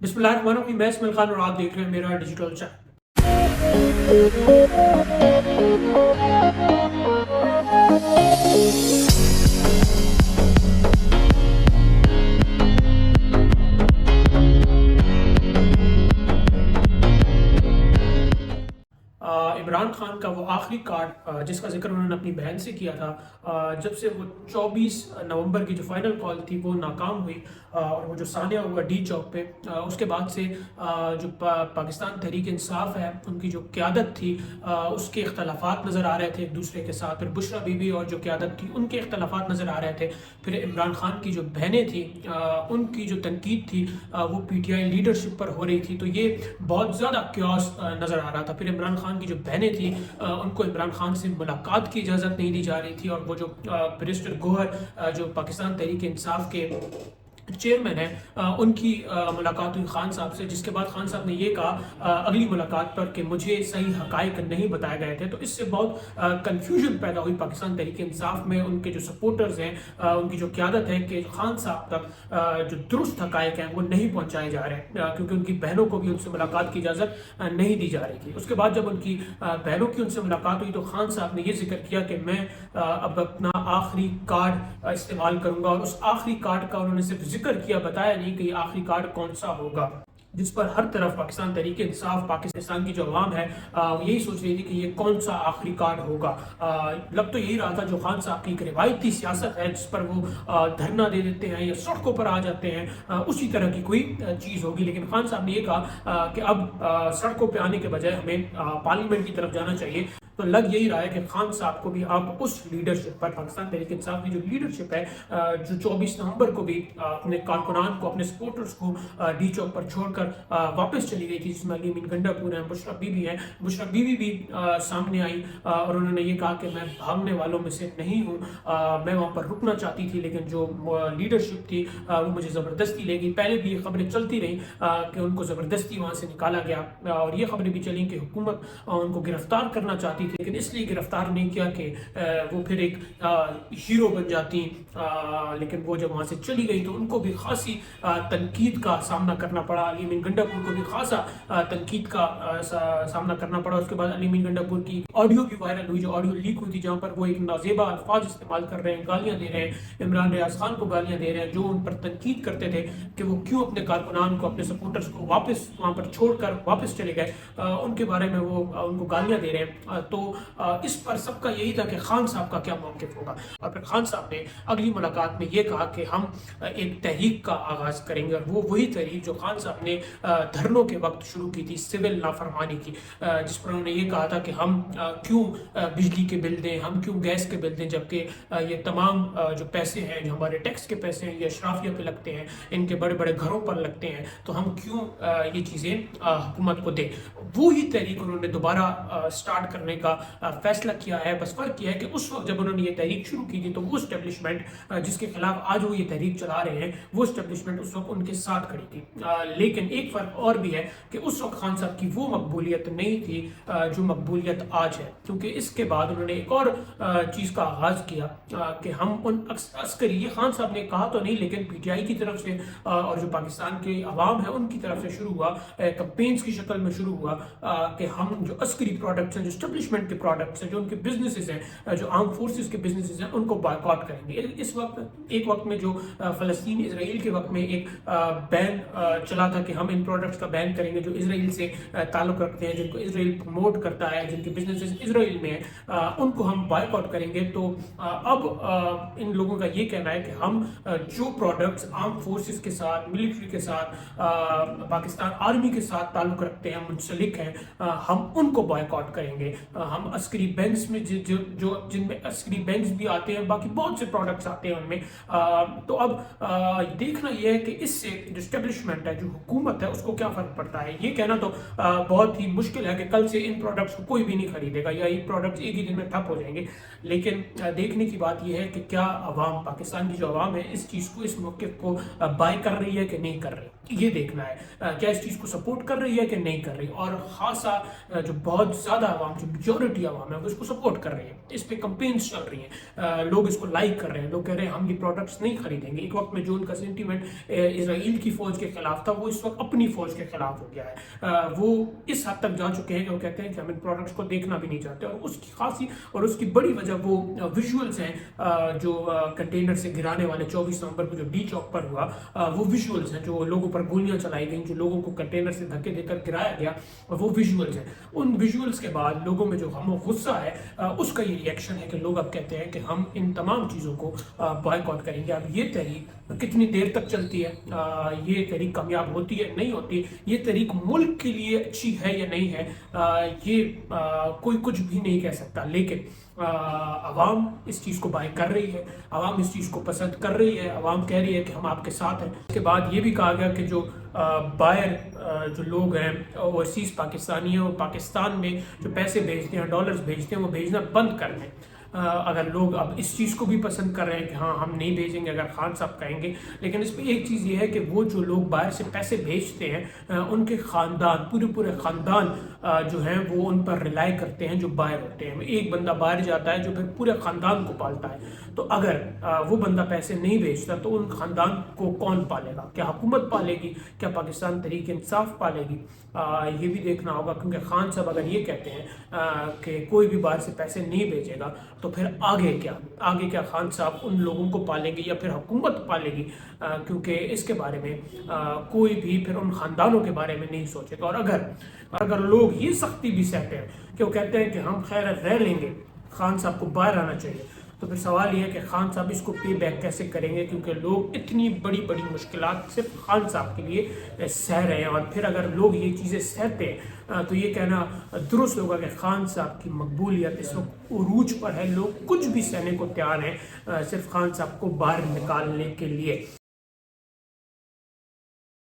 बिस्मिल्लाहिर्रहमानिर्रहीम। मैं इसमाइल खान और आप देख रहे हैं मेरा डिजिटल चैनल। इमरान खान का वो आखिरी कार्ड जिसका जिक्र उन्होंने अपनी बहन से किया था, जब से वो 24 नवंबर की जो फाइनल कॉल थी वो नाकाम हुई, और वो जो सानिया हुआ डी चौक पे, उसके बाद से जो पाकिस्तान तहरीक इंसाफ है उनकी जो क़यादत थी, उसके इख्तलाफात नज़र आ रहे थे एक दूसरे के साथ। फिर बुशरा बीबी और जो क़यादत थी उनके इख्तलाफात नज़र आ रहे थे। फिर इमरान खान की जो बहनें थी, उनकी जो तनकीद थी वो PTI लीडरशिप पर हो रही थी। तो ये बहुत ज़्यादा क्योस नज़र आ रहा था। फिर इमरान खान की जो बहनें थी, उनको इमरान खान से मुलाकात की इजाज़त नहीं दी जा रही थी, और वो जो बैरिस्टर गोहर जो पाकिस्तान तहरीक इंसाफ के चेयरमैन है, उनकी मुलाकात हुई खान साहब से, जिसके बाद खान साहब ने ये कहा अगली मुलाकात पर कि मुझे सही हकायक नहीं बताए गए थे। तो इससे बहुत कन्फ्यूजन पैदा हुई पाकिस्तान तहरीक इंसाफ में। उनके जो सपोर्टर्स हैं, उनकी जो क़यादत है कि खान साहब तक जो दुरुस्त हकायक हैं वो नहीं पहुँचाए जा रहे, क्योंकि उनकी बहनों को भी उनसे मुलाकात की इजाज़त नहीं दी जा रही थी। उसके बाद जब उनकी बहनों की उनसे मुलाकात हुई तो खान साहब ने ये जिक्र किया कि मैं अब अपना आखिरी कार्ड इस्तेमाल करूँगा, और उस आखिरी कार्ड का उन्होंने सिर्फ जिक्र किया, बताया नहीं कि ये आखिरी कार्ड कौन सा होगा, जिस पर हर तरफ पाकिस्तान तहरीक इंसाफ, पाकिस्तान की जो अवाम है यही सोच रही थी कि ये कौन सा आखिरी कार्ड होगा। लग तो यही रहा था जो खान साहब की एक रिवायती सियासत है जिस पर वो धरना दे देते हैं या सड़कों पर आ जाते हैं, उसी तरह की कोई चीज़ होगी। लेकिन खान साहब ने ये कहा कि अब सड़कों पर आने के बजाय हमें पार्लियामेंट की तरफ जाना चाहिए। तो लग यही रहा है कि खान साहब को भी अब उस लीडरशिप पर, पाकिस्तान तहरीक इंसाफ की जो लीडरशिप है, जो 24 नवंबर को भी अपने कारकुनान को, अपने सपोर्टर्स को डी चौक पर छोड़कर वापस चली गई थी, जिसमें अली अमीन गंडापुर हैं, बुशरा बीबी हैं। बुशरा बीबी भी सामने आई और उन्होंने ये कहा कि मैं भागने वालों में से नहीं हूँ, मैं वहाँ पर रुकना चाहती थी, लेकिन जो लीडरशिप थी वो मुझे ज़बरदस्ती ले गई। पहले भी ये खबरें चलती रहीं कि उनको ज़बरदस्ती वहाँ से निकाला गया, और ये खबरें भी चली कि हुकूमत उनको गिरफ्तार करना चाहती थी, लेकिन इसलिए गिरफ्तार नहीं किया कि वो फिर एक हीरो बन जाती। लेकिन वो जब वहाँ से चली गई तो उनको भी खासी तनकीद का सामना करना पड़ा। अली अमीन गंडापुर को भी खासा तनकीद का सामना करना पड़ा। उसके बाद अली अमीन गंडापुर की ऑडियो भी वायरल हुई, जो ऑडियो लीक हुई थी, जहाँ पर वो एक नाजेबा अल्फाज इस्तेमाल कर रहे हैं, गालियाँ दे रहे हैं, इमरान रियाज खान को गालियाँ दे रहे हैं, जो उन पर तनकीद करते थे कि वो क्यों अपने कारकुनान को, अपने सपोर्टर्स को वापस वहाँ पर छोड़कर वापस चले गए, उनके बारे में वो उनको गालियाँ दे रहे हैं। तो इस पर सबका यही था कि खान साहब का क्या मौक़िफ़ होगा। और फिर खान साहब ने अगली मुलाकात में ये कहा कि हम एक तहरीक का आगाज़ करेंगे, और वो वही तहरीक जो खान साहब ने धरनों के वक्त शुरू की थी, सिविल नाफरमानी की, जिस पर उन्होंने ये कहा था कि हम क्यों बिजली के बिल दें, हम क्यों गैस के बिल दें, जबकि ये तमाम जो पैसे हैं, जो हमारे टैक्स के पैसे हैं, ये अशराफिया पे लगते हैं, इनके बड़े बड़े घरों पर लगते हैं, तो हम क्यों ये चीज़ें हुकूमत को दें। वो ही तहरीक उन्होंने दोबारा स्टार्ट करने का फैसला किया है। बस फर्क किया है कि उस वक्त जब उन्होंने ये तहरीक शुरू की थी तो वो एस्टेब्लिशमेंट जिसके खिलाफ आज वो ये तहरीक चला रहे हैं, वो एस्टेब्लिशमेंट उस वक्त उनके साथ खड़ी थी। लेकिन एक फ़र्क और भी है कि उस वक्त खान साहब की वो मकबूलियत नहीं थी जो मकबूलियत आज है, क्योंकि इसके बाद उन्होंने एक और चीज़ का आगाज़ किया कि हम उन अस्करी, ये खान साहब ने कहा तो नहीं, लेकिन PTI की तरफ से और जो पाकिस्तान के अवाम है उनकी तरफ से शुरू हुआ, कैंपेन्स की शक्ल में शुरू हुआ कि हम जो अस्करी प्रोडक्ट्स हैं, जो एस्टेब्लिशमेंट के प्रोडक्ट्स हैं, जो उनके बिजनेसेस हैं, जो आर्म फोर्सेस के बिजनेसेस हैं, उनको बायकॉट करेंगे। इस वक्त एक वक्त में जो फ़लस्तीन इसराइल के वक्त में एक बैन चला था कि हम इन प्रोडक्ट्स का बैन करेंगे जो इसराइल से ताल्लुक़ रखते हैं, जिनको इसराइल प्रमोट करता है, जिनके बिजनेसेस इसराइल में हैं, उनको हम बायकॉट करेंगे। तो अब इन लोगों का ये कहना है कि हम जो प्रोडक्ट्स आर्म फोर्सेस के साथ, मिलिट्री के साथ, पाकिस्तान आर्मी के साथ ताल्लुक़ रखते हैं, मुंसलिक हैं, हम उनको बायकॉट करेंगे। हम अस्करी बैंक्स में जो जिनमें अस्करी बैंक्स भी आते हैं, बाकी बहुत से प्रोडक्ट्स आते हैं उनमें। तो अब देखना यह है कि इससे जो एस्टेब्लिशमेंट है, जो हुकूमत है, उसको क्या फ़र्क पड़ता है। ये कहना तो बहुत ही मुश्किल है कि कल से इन प्रोडक्ट्स को कोई भी नहीं खरीदेगा या ये प्रोडक्ट्स एक ही दिन में ठप हो जाएंगे। लेकिन देखने की बात यह है कि क्या अवाम, पाकिस्तान की जो अवाम है, इस चीज़ को, इस मौके को बाय कर रही है कि नहीं कर रही, ये देखना है। क्या इस चीज़ को सपोर्ट कर रही है कि नहीं कर रही। और ख़ासा जो बहुत ज़्यादा अवाम, जो मेजॉरिटी अवाम है, वो इसको सपोर्ट कर रही है, इस पर कंपेन्स चल रही हैं, लोग इसको लाइक कर रहे हैं, लोग कह रहे हैं हम ये प्रोडक्ट्स नहीं खरीदेंगे। एक वक्त में जो उनका सेंटीमेंट इसराइल की फ़ौज के खिलाफ था, वो इस वक्त صف اپنی فوج کے خلاف ہو گیا ہے. وہ اس حد تک جا چکے ہیں کہ وہ کہتے ہیں کہ ہم ان پروڈکٹس کو دیکھنا بھی نہیں چاہتے. اور اس کی خاصی اور اس کی بڑی وجہ وہ ویژولز ہیں جو کنٹینر سے گرانے والے 24 نومبر کو جو ڈی چوک پر ہوا. وہ ویژولز ہیں جو لوگوں پر گولیاں چلائی گئیں, جو لوگوں کو کنٹینر سے دھکے دے کر گرایا گیا, وہ ویژولز ہیں. ان ویژولز کے بعد لوگوں میں جو غم و غصہ ہے اس کا یہ ریئیکشن ہے کہ لوگ اب کہتے ہیں کہ ہم ان تمام چیزوں کو بائیکاٹ کریں گے. اب یہ تحریک کتنی دیر تک چلتی ہے, یہ تحریک کامیاب ہوتی ہے نہیں ہوتی, یہ تحریک ملک کے لیے اچھی ہے یا نہیں ہے, یہ کوئی کچھ بھی نہیں کہہ سکتا. لیکن عوام اس چیز کو بائی کر رہی ہے, عوام اس چیز کو پسند کر رہی ہے, عوام کہہ رہی ہے کہ ہم آپ کے ساتھ ہیں. اس کے بعد یہ بھی کہا گیا کہ جو بائر جو لوگ ہیں اوورسیز پاکستانی ہیں, وہ پاکستان میں جو پیسے بھیجتے ہیں, ڈالرز بھیجتے ہیں, وہ بھیجنا بند کر دیں. اگر لوگ اب اس چیز کو بھی پسند کر رہے ہیں کہ ہاں ہم نہیں بھیجیں گے اگر خان صاحب کہیں گے, لیکن اس پہ ایک چیز یہ ہے کہ وہ جو لوگ باہر سے پیسے بھیجتے ہیں ان کے خاندان پورے خاندان جو ہیں وہ ان پر ریلائی کرتے ہیں جو باہر ہوتے ہیں. ایک بندہ باہر جاتا ہے جو پھر پورے خاندان کو پالتا ہے, تو اگر وہ بندہ پیسے نہیں بھیجتا تو ان خاندان کو کون پالے گا؟ کیا حکومت پالے گی؟ کیا پاکستان تحریک انصاف پالے گی؟ یہ بھی دیکھنا ہوگا, کیونکہ خان صاحب اگر یہ کہتے ہیں کہ کوئی بھی باہر سے پیسے نہیں بھیجے گا تو پھر آگے کیا خان صاحب ان لوگوں کو پالیں گے یا پھر حکومت پالے گی؟ کیونکہ اس کے بارے میں کوئی بھی پھر ان خاندانوں کے بارے میں نہیں سوچے گا. اور اگر لوگ یہ سختی بھی سہتے ہیں کہ وہ کہتے ہیں کہ ہم خیر رہ لیں گے, خان صاحب کو باہر آنا چاہیے, تو پھر سوال یہ ہے کہ خان صاحب اس کو پے بیک کیسے کریں گے, کیونکہ لوگ اتنی بڑی مشکلات صرف خان صاحب کے لیے سہ رہے ہیں. اور پھر اگر لوگ یہ چیزیں سہتے ہیں تو یہ کہنا درست ہوگا کہ خان صاحب کی مقبولیت اس وقت عروج پر ہے. لوگ کچھ بھی سہنے کو تیار ہیں صرف خان صاحب کو باہر نکالنے کے لیے.